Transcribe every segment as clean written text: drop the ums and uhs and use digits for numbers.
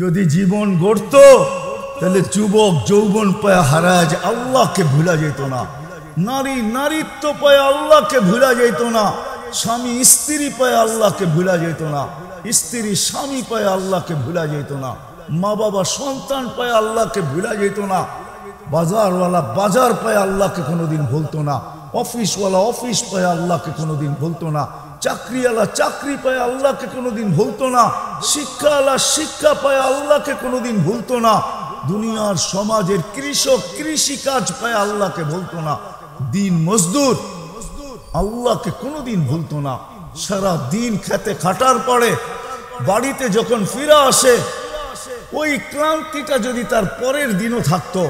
যদি জীবন গড়ত তাহলে যুবক যৌবন পায় হারায় যে আল্লাহকে ভুলা যেত না, নারী নারীত্ব পায় আল্লাহকে ভুলা যেত না, স্বামী স্ত্রী পায় আল্লাহকে ভুলা যেত না, স্ত্রী স্বামী পায় আল্লাহকে ভুলা যেত না, মা বাবা সন্তান পায় আল্লাহকে ভুলা যেত না, বাজারওয়ালা বাজার পায় আল্লাহকে কোনোদিন ভুলতো না, অফিসওয়ালা অফিস পায় আল্লাহকে কোনোদিন ভুলতো না, চাকরিওয়ালা চাকরি পায় আল্লাহকে কোনোদিন ভুলতো না, শিক্ষাওয়ালা শিক্ষা পায় আল্লাহকে কোনোদিন ভুলতো না, দুনিয়ার সমাজের কৃষক কৃষি কাজ পায় আল্লাহকে ভুলতো না, দিন মজদুর আল্লাহকে কোনোদিন ভুলতো না। সারা দিন খেতে খাটার পরে বাড়িতে যখন ফিরে আসে ওই ক্লান্তিটা যদি তার পরের দিনও থাকতো,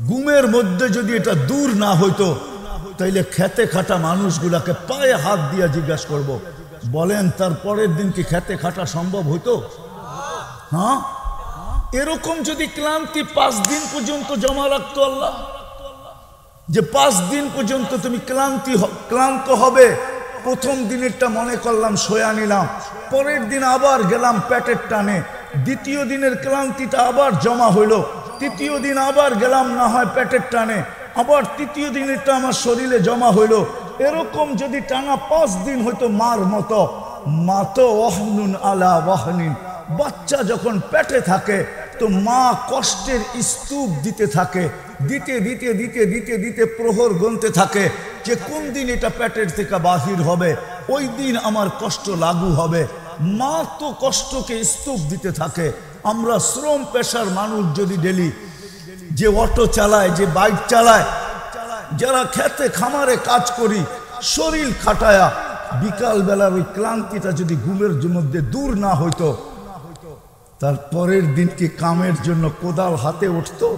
ঘুমের মধ্যে যদি এটা দূর না হইতো, তাইলে খেতে খাটা মানুষগুলাকে পায়ে হাত দিয়ে জিজ্ঞাসা করব, বলেন তার পরের দিন কি খেতে খাটা সম্ভব হইতো? হ্যাঁ, এরকম যদি ক্লান্তি 5 দিন পর্যন্ত জমা রাখতো আল্লাহ, যে 5 দিন পর্যন্ত তুমি ক্লান্ত হবে, প্রথম দিনেরটা মনে করলাম শোয়া নিলাম, পরের দিন আবার গেলাম পেটের টানে, দ্বিতীয় দিনের ক্লান্তিটা আবার জমা হইলো, তৃতীয় দিন আবার গেলাম না হয় পেটের টানে, আবার তৃতীয় দিনেরটা আমার শরীরে জমা হইলো, এরকম যদি টানা 5 দিন হইতো মার মতো, মা তো ওয়াহনুন আলা ওয়াহনিন, বাচ্চা যখন পেটে থাকে তো মা কষ্টের স্তূপ দিতে থাকে, দিতে দিতে দিতে দিতে দিতে প্রহর গুনতে থাকে যে কোন দিন এটা পেটের থেকে বাহির হবে, ওই দিন আমার কষ্ট লাগু হবে। মা তো কষ্টকে স্তূপ দিতে থাকে। আমরা শ্রম পেশার মানুষ যদি ডেলি যে অটো চালায়, যে বাইক চালায়, যারা খেতে খামারে কাজ করি, শরীর খাটায়া বিকাল বেলার ওই ক্লান্তিটা যদি ঘুমের মধ্যে দূর না হইতো, তার পরের দিন কি কামের জন্য কোদাল হাতে উঠতো?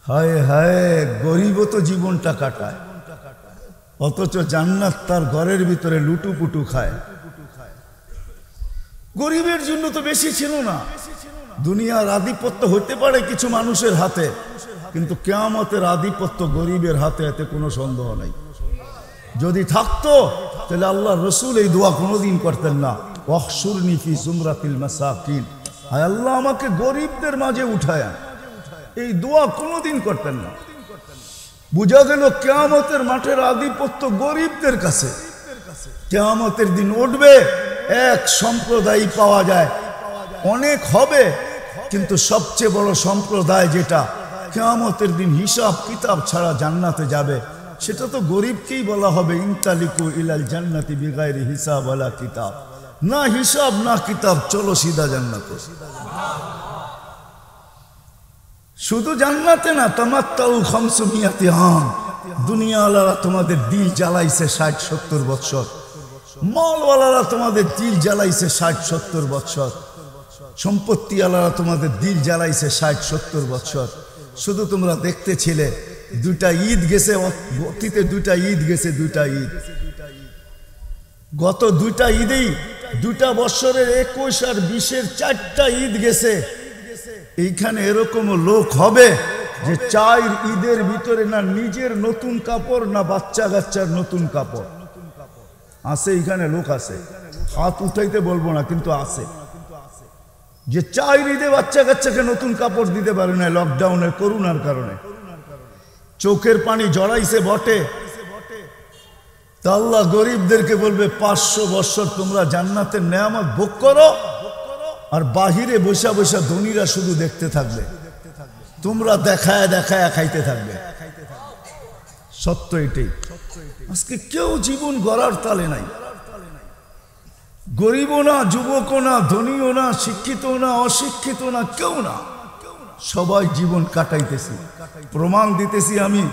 হায় হায়, গরিবও তো জীবনটা কাটায়, অথচ জান্নাত তার ঘরের ভিতরে লুটুপুটু খায়। গরিবের জন্য তো বেশি ছিল না। দুনিয়ার আধিপত্য হতে পারে কিছু মানুষের হাতে, কিন্তু কিয়ামতের আধিপত্য গরিবের হাতে, এতে কোনো সন্দেহ নাই। যদি থাকতো তাহলে আল্লাহ রসুল এই দোয়া কোনোদিন করতেন না, ওয়াহশুরনি ফি জুমরাতিল মাসাকিন, হায় আল্লাহ আমাকে গরিবদের মাঝে উঠায়, এই দোয়া কোনোদিন করতেন না। বুঝা গেল কিয়ামতের মাঠের আধিপত্য গরিবদের কাছে। কিয়ামতের দিন উঠবে, এক সম্প্রদায় পাওয়া যায়, অনেক হবে, কিন্তু সবচেয়ে বড় সম্প্রদায় যেটা কিয়ামতের দিন হিসাব কিতাব ছাড়া জান্নাতে যাবে, সেটা তো গরিবকেই বলা হবে ইনতালিকু ইলাল জান্নাতি বিগাইরি হিসাব ওয়ালা কিতাব, না হিসাব না কিতাব, চলো সিধা জান্নাতে। শুধু জান্নাতে না, তামাত্তাউ খামসুমিয়াতি আম, দুনিয়াওয়ালারা তোমাদের দিল জ্বালাইছে 60-70 বছর, মালওয়ালারা তোমাদের দিল জ্বালাইছে 60-70 বছর, সম্পত্তিওয়ালারা তোমাদের দিল জ্বালাইছে 60-70 বছর। শুধু তোমরা দেখতে ছিলে, 2টা ঈদ গেছে, অতীতে 2টা ঈদ গেছে, 2টা ঈদ, গত 2টা ঈদেই 2টা বছরের 21 আর 20-এর 4টা ঈদ গেছে। এইখানে এরকম লোক হবে যে 4 ঈদের ভিতরে না নিজের নতুন কাপড়, না বাচ্চা কাচ্চার নতুন কাপড় আছে। এইখানে লোক আছে, হাত উঠাইতে বলবো না, কিন্তু আছে, যে 4 ঈদে বাচ্চা কাচ্চাকে নতুন কাপড় দিতে পারে না, লকডাউনের করোনার কারণে। চোখের পানি জড়াইছে বটে, তা আল্লাহ গরিবদেরকে বলবে 500 বছর তোমরা জান্নাতের নেয়ামত ভোগ করো, আর বাহিরে বসা বসা ধনীরা শুধু দেখতে থাকবে, তোমরা দেখায় দেখায় খাইতে থাকবে। সত্য এটাই। আজকে কেউ জীবন গড়ার তালে নাই, গরিবও না, যুবকও না, ধনীও না, শিক্ষিত না, অশিক্ষিত না, কেউ না, সবাই জীবন কাটাইতেছি। প্রমাণ দিতেছি আমি,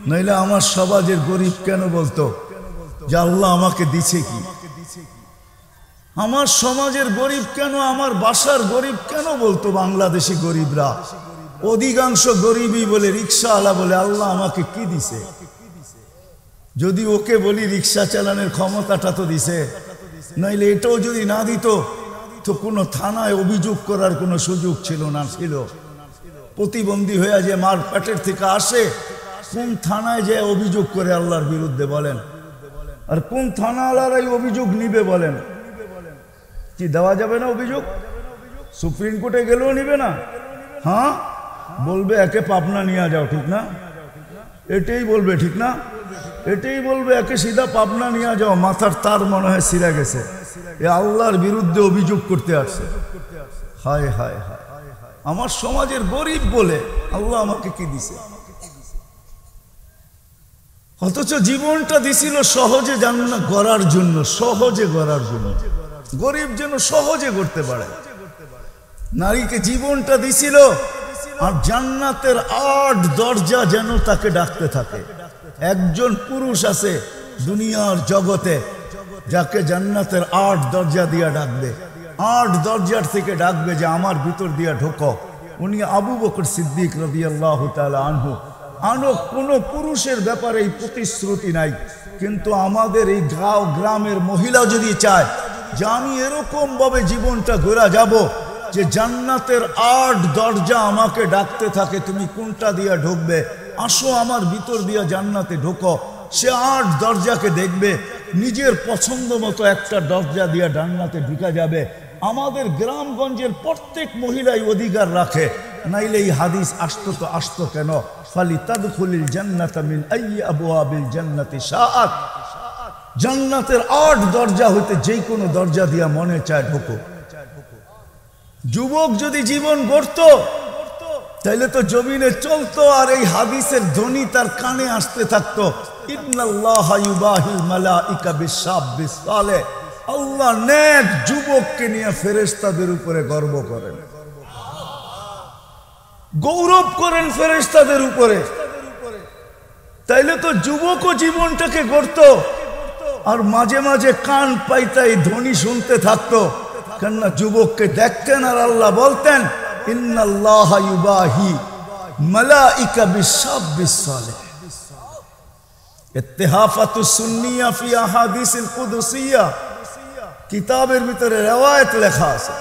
নইলে আমার সমাজের গরিব কেন বলতো যে আল্লাহ আমাকে দিছে কি? আমার সমাজের গরিব কেন, আমার বাসার গরিব কেন বলতো বাংলাদেশি গরিবরা? অধিকাংশ গরিবই বলে, রিক্সাওয়ালা বলে আল্লাহ আমাকে কি দিছে? যদি ওকে বলি রিক্সা চালানোর ক্ষমতাটা তো দিছে, নইলে এটাও যদি না দিত তো কোনো থানায় অভিযোগ করার কোনো সুযোগ ছিল না। ছিল প্রতিবন্ধী হয়ে যে মার পেটের থেকে আসে, কোন থানায় যে অভিযোগ করে আল্লাহর বিরুদ্ধে বলেন? আর কোন থানাওয়ালারাই অভিযোগ নিবে বলেন? কি দেওয়া যাবে না অভিযোগ? সুপ্রিম কোর্টে গেলেও নিবে না, হ্যাঁ বলবে একে পাবনা নিয়ে যাও, ঠিক না? এটাই বলবে, ঠিক না? এটাই বলবে একে সিধা পাবনা নিয়ে যাও, মাথার তার মনে হয় ছিঁড়ে গেছে, এ আল্লাহর বিরুদ্ধে অভিযোগ করতে আসছে। হায় হায় হায়, আমার সমাজের গরিব বলে আল্লাহ আমাকে কি দিছে, অথচ জীবনটা দিছিল সহজে জান্নাত গড়ার জন্য, সহজে গড়ার জন্য, গরিব যেন সহজে করতে পারে। নারীকে জীবনটা দিছিল আর জান্নাতের 8 দরজা যেন তাকে ডাকতে থাকে। একজন পুরুষ আছে দুনিয়ার জগতে যাকে জান্নাতের 8 দরজা দিয়া ডাকবে, 8 দরজার থেকে ডাকবে যে আমার ভিতর দিয়া ঢোকো। উনি আবু বকর সিদ্দিক রাদিয়াল্লাহু তাআলা আনহু। কোনো পুরুষের ব্যাপারে এই প্রতিশ্রুতি নাই, কিন্তু আমাদের এই গাঁও গ্রামের মহিলা যদি চায় যে আমি এরকম ভাবে জীবনটা গড়া যাব যে জান্নাতের 8 দরজা আমাকে ডাকতে থাকে, তুমি কোনটা দিয়া ঢুকবে, আসো আমার ভিতর দিয়া জান্নাতে ঢোকো, সে 8 দরজাকে দেখবে, নিজের পছন্দ মতো একটা দরজা দিয়া জান্নাতে ঢুকা যাবে। আমাদের গ্রামগঞ্জের প্রত্যেক মহিলাই অধিকার রাখে, নাইলে এই হাদিস আসতো তো আসতো কেন? ফালি তাদখুলিল জান্নাতা মিন আইয়ি আবওয়াবিল জান্নাতি শাআত, জান্নাতের 8 দরজা হইতে যে কোনো দরজা দিয়া মনে চায় ঢোকো। যুবক যদি জীবন গড়ত তাইলে তো জমিনে চলতো, আর এই হাদিসের ধ্বনি তার কানে আসতে থাকতো, ইন্নাল্লাহা ইউবাহিল মালাইকা বিশ-শাবিস সালেহ, আল্লাহ নেক যুবককে নিয়ে ফেরেশতাদের উপরে গর্ব করেন, গৌরব করেন ফেরেশতাদের উপরে। তাইলে তো যুবকও জীবনটাকে গড়ত, আর মাঝে মাঝে কান পাইতা এই ধ্বনি শুনতে থাকতো, কেননা যুবককে দেখতেন আর আল্লাহ বলতেন ইন্নাল্লাহা ইউবাহি মালাইকা বিশ-শাবিস সালেহ। ইত্তিহাফাতুস সুন্নিয়া ফি আহাদিসিল কুদসিয়া কিতাবের ভিতরে রওয়ায়াত লেখা আছে,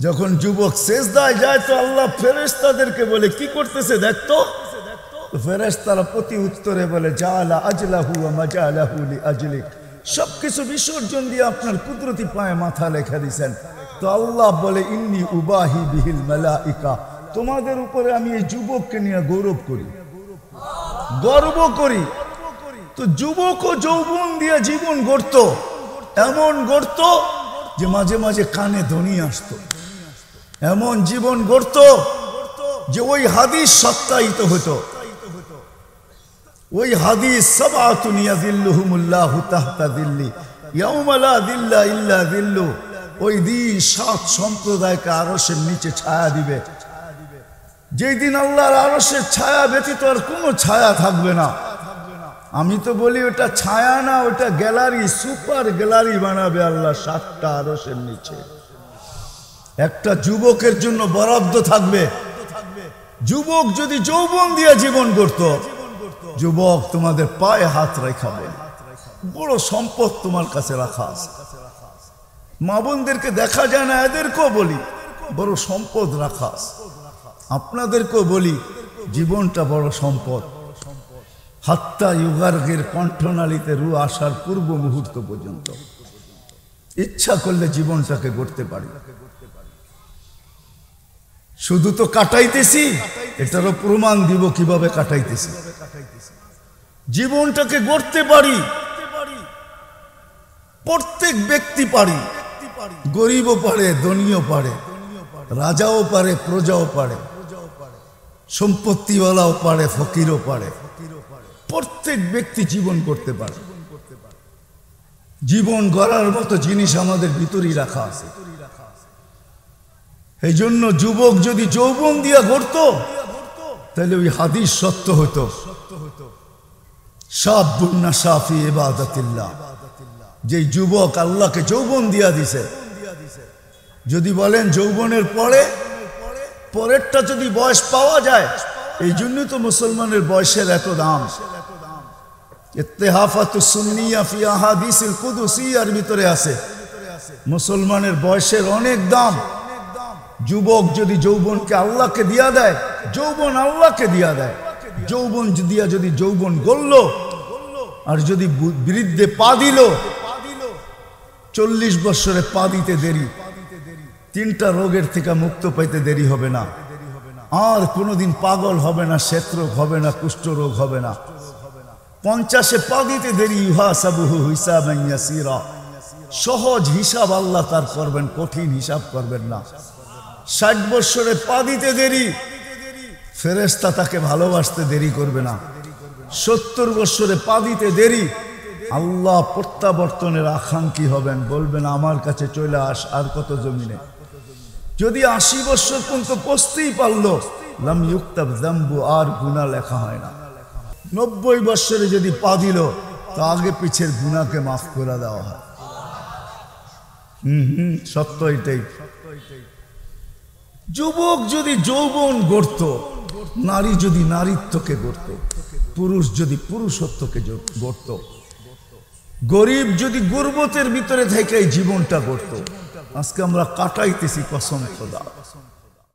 যখন যুবক সেজদায় যায় তো আল্লাহ ফেরেশতাদেরকে বলে কি করতেছে দেখতো, ফেরেশতারা প্রতি উত্তরে বলে জাআলা আজলাহু ওয়া মাজালাহু লিআজলিক, সবকিছু বিসর্জন দিয়ে আপনার কুদরতি পায়ে মাথা রেখে দিয়েছেন। তো আল্লাহ বলে ইন্নী উবাহি বিহিল মালাইকা, তোমাদের উপরে আমি এই যুবককে নিয়ে গৌরব করি, গর্ব করি। তো যুবক ও যৌবন দিয়ে জীবন গড়ত, এমন গড়ত যে মাঝে মাঝে কানে ধ্বনি আসতো, এমন জীবন গড়ত যে ওই হাদিস সত্যায়িত হতো। ওই হাদিস সাবআতুন ইয়াযিল্লুহুমুল্লাহু তাহতা যিল্লি ইয়াওমা লা যিল্লা ইল্লা যিল্লু, ওই দিন 7 সম্প্রদায়কে আরশের নিচে ছায়া দিবে, যেই দিন আল্লাহর আরশের ছায়া ব্যতীত আর কোনো ছায়া থাকবে না। আমি তো বলি ওটা ছায়া না, ওটা গ্যালারি, সুপার গ্যালারি বানাবে আল্লাহ 7টা আরশের নিচে, একটা যুবকের জন্য বরাদ্দ থাকবে। যুবক যদি যৌবন দিয়ে জীবন করত, যুবক তোমাদের পায়ে হাত রাখাবে, বড় সম্পদ তোমার কাছে রাখা আছে। মা বোনদেরকে দেখা যায় না, এদেরকেও বলি বড় সম্পদ রাখা আছে, আপনাদেরকেও বলি জীবনটা বড় সম্পদ। হাত্তা ইউগার্গের কণ্ঠনালীতে রু আসার পূর্ব মুহূর্ত পর্যন্ত ইচ্ছা করলে জীবনটাকে গড়তে পারি। শুধু তো কাটাইতেছি, এটারও প্রমাণ দিব কিভাবে কাটাইতেছি। জীবনটাকে গড়তে পারি, প্রত্যেক ব্যক্তি পারি, গরিবও পারে, ধনীও পারে, রাজাও পারে, প্রজাও পারে, সম্পত্তিওয়ালাও পারে, ফকিরও পারে, প্রত্যেক ব্যক্তি জীবন করতে পারে। জীবন গড়ার মতো জিনিস আমাদের ভিতরেই রাখা আছে। এই জন্য যুবক যদি যৌবন দিয়া গড়ত তাহলে ওই হাদিস সত্য হতো, শাবুন নাশা ফি ইবাদাতিল্লাহ, যে যুবক আল্লাহকে যৌবন দিয়া দিছে। যদি বলেন যৌবনের পরেরটা যদি বয়স পাওয়া যায়, এই জন্য তো মুসলমানের বয়সের এত দাম। ইত্তিহাফাতুস সুন্নিয়া ফি আহাদিসিল কুদসিয়ার ভিতরে আছে মুসলমানের বয়সের অনেক দাম। যুবক যদি যৌবনকে আল্লাহকে দিয়া দেয়, যৌবন আল্লাহকে দিয়া দেয়, যৌবন দিয়া যদি যৌবন গড়ল আর যদি বৃদ্ধে পা দিল, 40 বছরে পা দিতে দেরি, 3টা রোগের থেকে মুক্ত পাইতে দেরি হবে না, আর কোনোদিন পাগল হবে না, শ্বেতরোগ হবে না, কুষ্ঠরোগ হবে না। 50-এ পা দিতে দেরি, ইউহাসাবুহু হিসাবান ইয়াসীরা, সহজ হিসাব আল্লাহ তার করবেন, কঠিন হিসাব করবেন না। 60 বছরে পা দিতে দেরি, ফেরেশতা তাকে ভালোবাসতে দেরি করবে না। 70 বছরে পা দিতে দেরি, আল্লাহ প্রত্যাবর্তনের আকাঙ্ক্ষী হবেন, বলবেন আমার কাছে চলে আস, আর কত জমিনে। যদি 80 বছর পর্যন্ত পৌঁছতেই পারলো, লাম ইউক্তাব যামবু, আর গুনাহ লেখা হয় না। 90 বছরে যদি পা দিল, তো আগে পিছের গুনাহকে মাফ করে দেওয়া হয়। সত্য এটাই। যুবক যদি যৌবন গড়ত, নারী যদি নারীত্বকে গড়ত, পুরুষ যদি পুরুষত্বকে গড়ত, গরিব যদি গুরবতের ভিতরে থেকে জীবনটা গড়ত, আজকে আমরা কাটাইতেছি কসম খোদা।